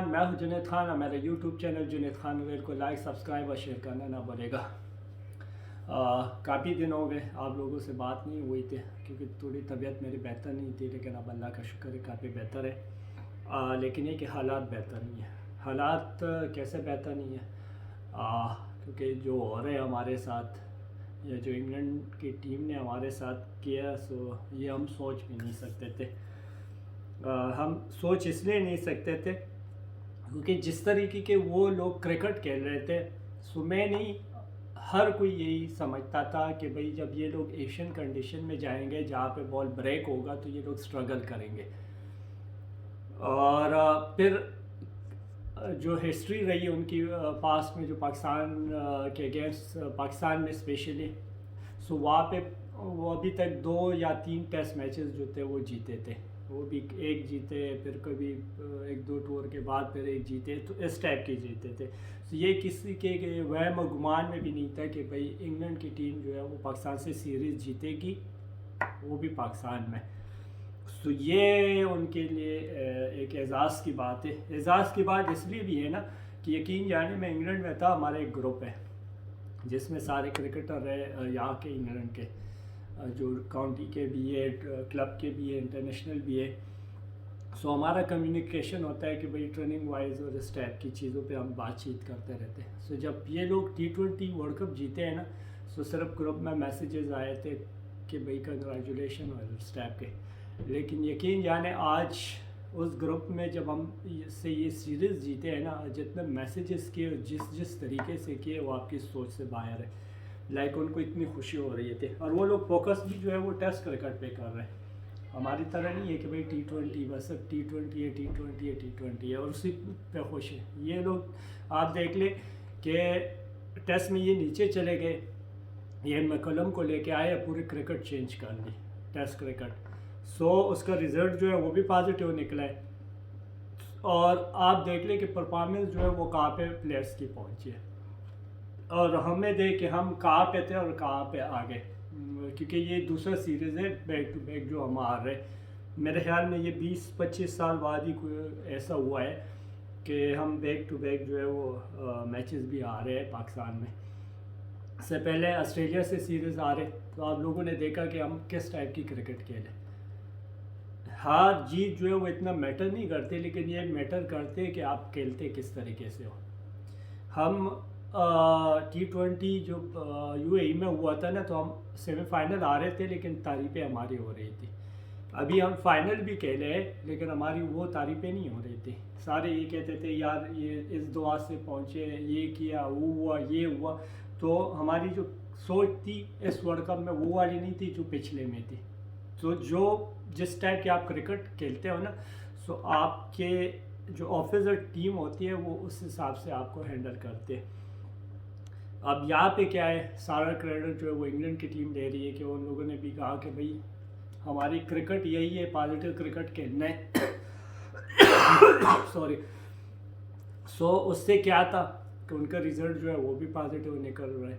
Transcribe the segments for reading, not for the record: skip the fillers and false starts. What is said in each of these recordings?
खान, मैं हूं जुनैद खान और मेरा YouTube channel Junaid Khan well को लाइक सब्सक्राइब और शेयर करना ना भूलेगा। काफ़ी दिन हो गए आप लोगों से बात नहीं हुई थी क्योंकि थोड़ी तबीयत मेरी बेहतर नहीं थी, लेकिन अब अल्लाह का शुक्र है काफ़ी बेहतर है। लेकिन ये कि हालात बेहतर नहीं है। हालात कैसे बेहतर नहीं है? क्योंकि जो हो रहे हैं हमारे साथ या जो इंग्लैंड की टीम ने हमारे साथ किया, सो ये हम सोच भी नहीं सकते थे। हम सोच इसलिए नहीं सकते थे क्योंकि जिस तरीके के वो लोग क्रिकेट खेल रहे थे, सो मैं नहीं, हर कोई यही समझता था कि भाई जब ये लोग एशियन कंडीशन में जाएंगे जहाँ पे बॉल ब्रेक होगा तो ये लोग स्ट्रगल करेंगे। और फिर जो हिस्ट्री रही उनकी पास्ट में, जो पाकिस्तान के अगेंस्ट पाकिस्तान में स्पेशली, सो वहाँ पे वो अभी तक 2 या 3 टेस्ट मैचेस जो थे वो जीते थे। वो भी एक जीते, फिर कभी 1-2 टूर के बाद फिर एक जीते, तो इस टाइप के जीते थे। तो ये किसी के वहम गुमान में भी नहीं था कि भाई इंग्लैंड की टीम जो है वो पाकिस्तान से सीरीज़ जीतेगी, वो भी पाकिस्तान में। तो ये उनके लिए एक एज़ाज़ की बात है। एज़ाज़ की बात इसलिए भी है ना कि यकीन जाने में इंग्लैंड में था, हमारा एक ग्रुप है जिसमें सारे क्रिकेटर है यहाँ के, इंग्लैंड के, जो काउंटी के भी है, क्लब के भी है, इंटरनेशनल भी है। सो हमारा कम्युनिकेशन होता है कि भाई ट्रेनिंग वाइज और इस टाइप की चीज़ों पे हम बातचीत करते रहते हैं। सो जब ये लोग T20 वर्ल्ड कप जीते हैं ना, सो सिर्फ ग्रुप में मैसेजेस आए थे कि भाई कंग्रेचुलेशन और इस टाइप के। लेकिन यकीन जाने आज उस ग्रुप में जब हम से ये सीरीज़ जीते हैं ना, जितने मैसेजेस किए, जिस तरीके से किए, वो आपकी सोच से बाहर है। लाइक उनको इतनी खुशी हो रही थी, और वो लोग फोकस भी जो है वो टेस्ट क्रिकेट पे कर रहे हैं। हमारी तरह नहीं है कि भाई T20 बस सब T20 है, T20 है, T20 है और उसी पे खुश है। ये लोग आप देख ले कि टेस्ट में ये नीचे चले गए, ये मैकलम को लेके आए, पूरी क्रिकेट चेंज कर दी, टेस्ट क्रिकेट। सो उसका रिज़ल्ट जो है वो भी पॉजिटिव निकला है। और आप देख लें कि परफॉर्मेंस जो है वो कहाँ पे प्लेयर्स की पहुँची है, और हमें देख के हम कहाँ पे थे और कहाँ पे आ गए। क्योंकि ये दूसरा सीरीज़ है बैक टू बैक जो हम हार रहे। मेरे ख्याल में ये 20-25 साल बाद ही कोई ऐसा हुआ है कि हम बैक टू बैक जो है वो मैचेस भी हार रहे हैं पाकिस्तान में। से पहले ऑस्ट्रेलिया से सीरीज़ हारे, तो आप लोगों ने देखा कि हम किस टाइप की क्रिकेट खेले। हार जीत जो है वो इतना मैटर नहीं करते, लेकिन ये मैटर करते कि आप खेलते किस तरीके से हो। हम T20 जो UAE में हुआ था ना, तो हम सेमीफाइनल आ रहे थे, लेकिन तारीफ़ें हमारी हो रही थी। अभी हम फाइनल भी खेले हैं, लेकिन हमारी वो तारीफ़ें नहीं हो रही थी। सारे ये कहते थे यार ये इस दुआ से पहुँचे, ये किया, वो हुआ, ये हुआ। तो हमारी जो सोच थी इस वर्ल्ड कप में वो वाली नहीं थी जो पिछले में थी। तो जो जिस टाइप के आप क्रिकेट खेलते हो ना, सो आपके जो ऑफिसर टीम होती है वो उस हिसाब से आपको हैंडल करते हैं। अब यहाँ पे क्या है, सारा क्रेडिट जो है वो इंग्लैंड की टीम ले रही है कि उन लोगों ने भी कहा कि भाई हमारी क्रिकेट यही है, पॉजिटिव क्रिकेट खेलना है। सॉरी। सो उससे क्या था कि उनका रिजल्ट जो है वो भी पॉजिटिव निकल रहा है।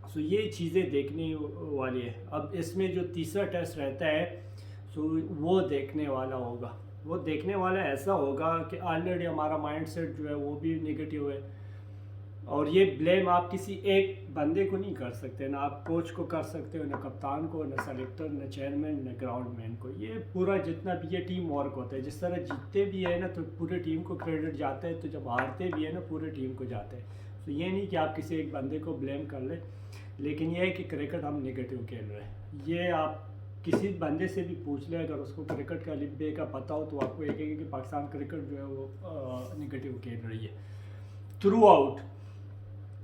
सो ये चीज़ें देखने वाली है। अब इसमें जो तीसरा टेस्ट रहता है, सो वो देखने वाला होगा। वो देखने वाला ऐसा होगा कि ऑलरेडी हमारा माइंडसेट जो है वो भी नेगेटिव है। और ये ब्लेम आप किसी एक बंदे को नहीं कर सकते, ना आप कोच को कर सकते हो, ना कप्तान को, ना सेलेक्टर, ना चेयरमैन, ना ग्राउंड मैन को। ये पूरा जितना भी ये टीम वर्क होता है। जिस तरह जीतते भी है ना तो पूरी टीम को क्रेडिट जाता है, तो जब हारते भी है ना पूरी टीम को जाता है। तो ये नहीं कि आप किसी एक बंदे को ब्लेम कर ले, लेकिन ये है कि क्रिकेट हम नेगेटिव खेल रहे हैं। ये आप किसी बंदे से भी पूछ लें, अगर उसको क्रिकेट का लिबे का पता हो, तो आपको ये कहेंगे कि पाकिस्तान क्रिकेट जो है वो नेगेटिव खेल रही है थ्रू आउट।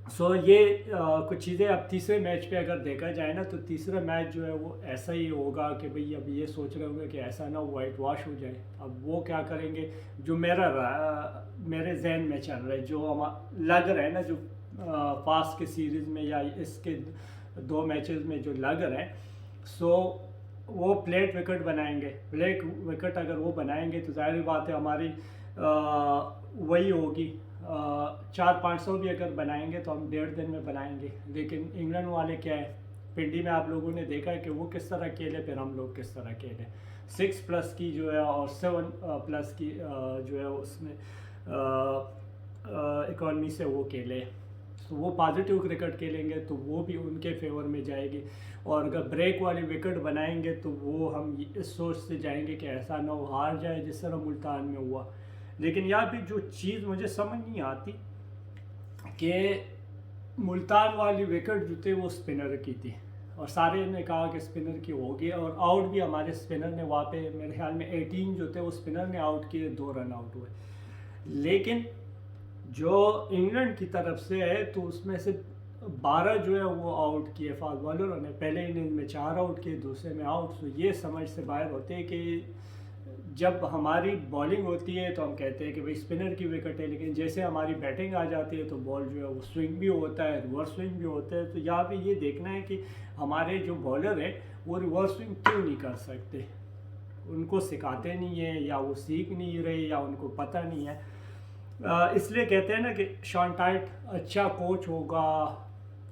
सो ये कुछ चीज़ें अब तीसरे मैच पे अगर देखा जाए ना, तो तीसरा मैच जो है वो ऐसा ही होगा कि भाई अब ये सोच रहे होंगे कि ऐसा ना वाइट वॉश हो जाए। अब वो क्या करेंगे, जो मेरे जहन में चल रहा है, जो हम लग रहा है ना, जो पास के सीरीज़ में या इसके 2 मैचेस में जो लग रहा है, सो वो प्लेट विकेट बनाएंगे। प्लेट विकेट अगर वो बनाएंगे तो जाहिर बात है हमारी वही होगी। 400-500 भी अगर बनाएंगे तो हम 1.5 दिन में बनाएंगे। लेकिन इंग्लैंड वाले क्या है, पिंडी में आप लोगों ने देखा है कि वो किस तरह खेले, फिर हम लोग किस तरह खेले। 6+ की जो है और 7+ की जो है उसमें इकॉनमी से वो खेले, तो वो पॉजिटिव क्रिकेट खेलेंगे तो वो भी उनके फेवर में जाएगी। और अगर ब्रेक वाली विकेट बनाएंगे तो वो हम इस सोच से जाएंगे कि ऐसा ना हो हार जाए जिस तरह मुल्तान में हुआ। लेकिन यहाँ पे जो चीज़ मुझे समझ नहीं आती कि मुल्तान वाली विकेट जो थे वो स्पिनर की थी, और सारे ने कहा कि स्पिनर की होगी, और आउट भी हमारे स्पिनर ने वहाँ पे मेरे ख्याल में 18 जो थे वो स्पिनर ने आउट किए, 2 रन आउट हुए। लेकिन जो इंग्लैंड की तरफ से है तो उसमें से 12 जो है वो आउट किए फास्ट बॉलरों ने, पहले इनिंग में 4 आउट किए, दूसरे में आउट। तो ये समझ से बाहर होते हैं कि जब हमारी बॉलिंग होती है तो हम कहते हैं कि भाई स्पिनर की विकेट है, लेकिन जैसे हमारी बैटिंग आ जाती है तो बॉल जो है वो स्विंग भी होता है, रिवर्स स्विंग भी होता है। तो यहाँ पे ये देखना है कि हमारे जो बॉलर है वो रिवर्स स्विंग क्यों नहीं कर सकते, उनको सिखाते नहीं है, या वो सीख नहीं रहे, या उनको पता नहीं है। इसलिए कहते हैं ना कि शॉन टाइट अच्छा कोच होगा,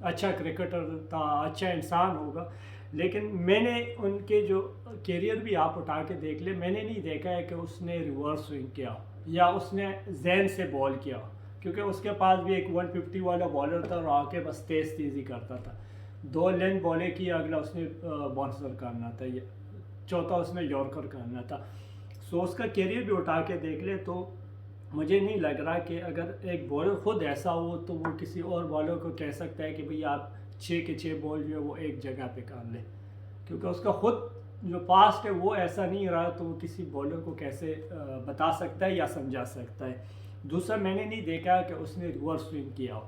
अच्छा क्रिकेटर था, अच्छा इंसान होगा, लेकिन मैंने उनके जो कैरियर भी आप उठा के देख ले, मैंने नहीं देखा है कि उसने रिवर्स स्विंग किया या उसने जहन से बॉल किया, क्योंकि उसके पास भी एक 150 वाला बॉलर था और आके बस तेज़ तेज़ी करता था। 2 लेंथ बॉलें की, अगला उसने बाउंसर करना था, ये चौथा उसने यॉर्कर करना था। सो उसका कैरियर भी उठा के देख ले तो मुझे नहीं लग रहा कि अगर एक बॉलर खुद ऐसा हो तो वो किसी और बॉलर को कह सकता है कि भाई आप 6 के 6 बॉल जो है वो एक जगह पे कर ले, क्योंकि उसका खुद जो पास्ट है वो ऐसा नहीं रहा, तो वो किसी बॉलर को कैसे बता सकता है या समझा सकता है। दूसरा, मैंने नहीं देखा कि उसने रिवर्स स्विंग किया हो,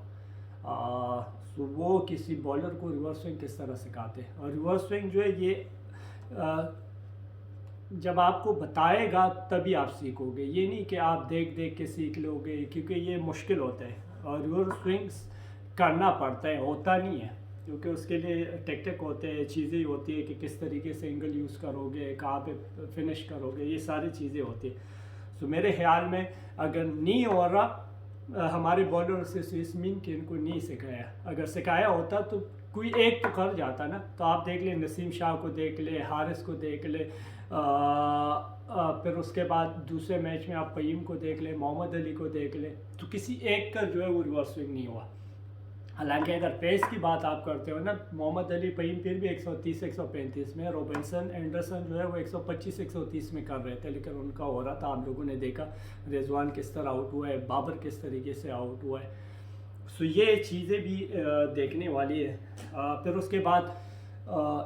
तो वो किसी बॉलर को रिवर्स स्विंग किस तरह सिखाते हैं। और रिवर्स स्विंग जो है ये जब आपको बताएगा तभी आप सीखोगे, ये नहीं कि आप देख देख के सीख लोगे, क्योंकि ये मुश्किल होता है और रिवर्स स्विंग्स करना पड़ता है, होता नहीं है, क्योंकि उसके लिए टेक्निक होते हैं, चीज़ें होती है कि किस तरीके से एंगल यूज़ करोगे, कहाँ पे फिनिश करोगे, ये सारी चीज़ें होती है। तो मेरे ख्याल में अगर नहीं हो रहा हमारे बॉलर से इस मीन कि इनको नहीं सिखाया, अगर सिखाया होता तो कोई एक तो कर जाता ना। तो आप देख ले, नसीम शाह को देख ले, हारिस को देख ले, फिर उसके बाद दूसरे मैच में आप पय्यम को देख ले, मोहम्मद अली को देख ले, तो किसी एक का जो है वो रिवर्स स्विंग नहीं हुआ। हालांकि अगर पेस की बात आप करते हो ना, मोहम्मद अली, पय्यम फिर भी 130 135 में, रॉबिन्सन, एंडरसन जो है वो 125 130 में कर रहे थे, लेकिन उनका हो रहा था, आप लोगों ने देखा रिजवान किस तरह आउट हुआ है, बाबर किस तरीके से आउट हुआ है। सो ये चीज़ें भी देखने वाली है। फिर उसके बाद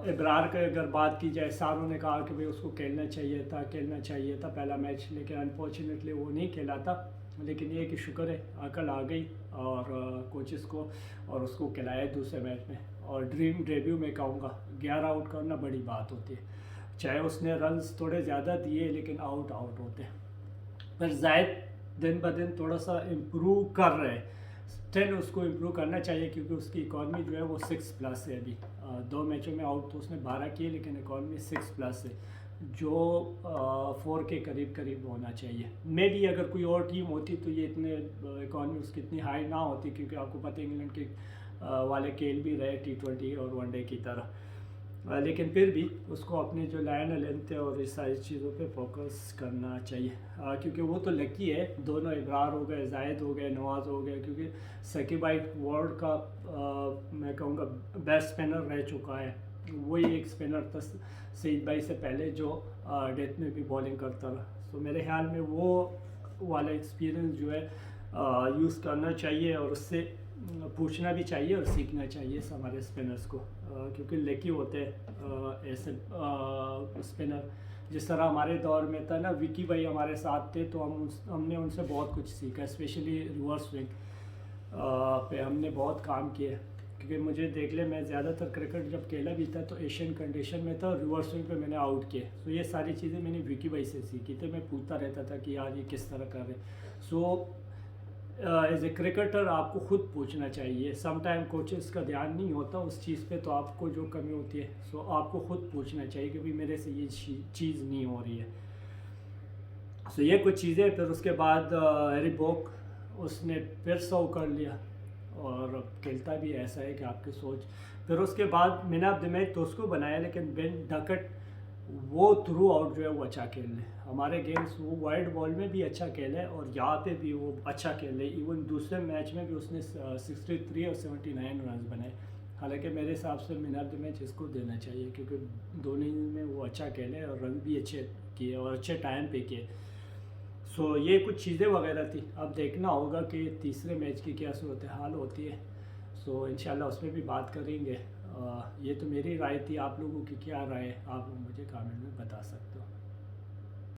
इब्रार की अगर बात की जाए, सारों ने कहा कि भाई उसको खेलना चाहिए था पहला मैच, लेकिन अनफॉर्चुनेटली वो नहीं खेला था। लेकिन ये कि शुक्र है अकल आ गई और कोचेस को, और उसको खिलाया दूसरे मैच में। और ड्रीम डेब्यू में कहूँगा 11 आउट करना बड़ी बात होती है, चाहे उसने रन्स थोड़े ज़्यादा दिए लेकिन आउट होते हैं। पर जायद दिन ब दिन थोड़ा सा इम्प्रूव कर रहे हैं, स्टिल उसको इम्प्रूव करना चाहिए, क्योंकि उसकी इकॉनमी जो है वो 6+ है अभी। 2 मैचों में आउट तो उसने 12 किए, लेकिन इकॉनमी 6+ है, जो 4 के करीब होना चाहिए। मे भी अगर कोई और टीम होती तो ये इतने इकॉनमी उसकी इतनी हाई ना होती, क्योंकि आपको पता है इंग्लैंड के वाले खेल भी रहे T20 और वनडे की तरह। लेकिन फिर भी उसको अपने जो लाइन लेंथ है और इस सारी चीज़ों पे फोकस करना चाहिए, क्योंकि वो तो लकी है, दोनों इब्रार हो गए, जायद हो गए, नवाज़ हो गए, क्योंकि शकीब भाई वर्ल्ड का मैं कहूँगा बेस्ट स्पिनर रह चुका है। वही एक स्पिनर था सईद भाई से पहले जो डेथ में भी बॉलिंग करता रहा। तो मेरे ख्याल में वो वाला एक्सपीरियंस जो है यूज़ करना चाहिए, और उससे पूछना भी चाहिए और सीखना चाहिए हमारे स्पिनर्स को, क्योंकि लकी होते हैं ऐसे स्पिनर। जिस तरह हमारे दौर में था ना, विकी भाई हमारे साथ थे, तो हमने उनसे बहुत कुछ सीखा, स्पेशली रिवर्स स्विंग पे हमने बहुत काम किया। क्योंकि मुझे देख ले, मैं ज़्यादातर क्रिकेट जब खेला भी था तो एशियन कंडीशन में था, रिवर्स स्विंग पे मैंने आउट किए। तो ये सारी चीज़ें मैंने विकी भाई से सीखी थी, मैं पूछता रहता था कि यार ये किस तरह कर रहे। सो एज ए क्रिकेटर आपको खुद पूछना चाहिए, सम टाइम कोचेस का ध्यान नहीं होता उस चीज़ पे, तो आपको जो कमी होती है सो आपको खुद पूछना चाहिए कि भाई मेरे से ये चीज़ नहीं हो रही है। सो ये कुछ चीज़ें। फिर उसके बाद हैरी बोक उसने फिर 100 कर लिया, और खेलता भी ऐसा है कि आपकी सोच। फिर उसके बाद मैन ऑफ द मैच तो उसको बनाया, लेकिन बेन डकट وہ تھرو آؤٹ جو ہے وہ اچھا کھیل لے ہمارے اگینسٹ، وہ وائٹ بال میں بھی اچھا کھیلے اور یہاں پہ بھی وہ اچھا کھیل لے. ایون دوسرے میچ میں بھی اس نے 63 اور 79 رنز بنائے. حالانکہ میرے حساب سے مین آف دی میچ اس کو دینا چاہیے کیونکہ دونوں میں وہ اچھا کھیلے اور رن بھی اچھے کیے اور اچھے ٹائم پہ کیے. سو یہ کچھ چیزیں وغیرہ تھی. اب دیکھنا ہوگا کہ تیسرے میچ کی کیا صورتحال ہوتی ہے. سو انشاءاللہ اس میں بھی بات کریں گے. یہ تو میری رائے تھی، آپ لوگوں کی کیا رائے آپ مجھے کامنٹ میں بتا سکتے ہو.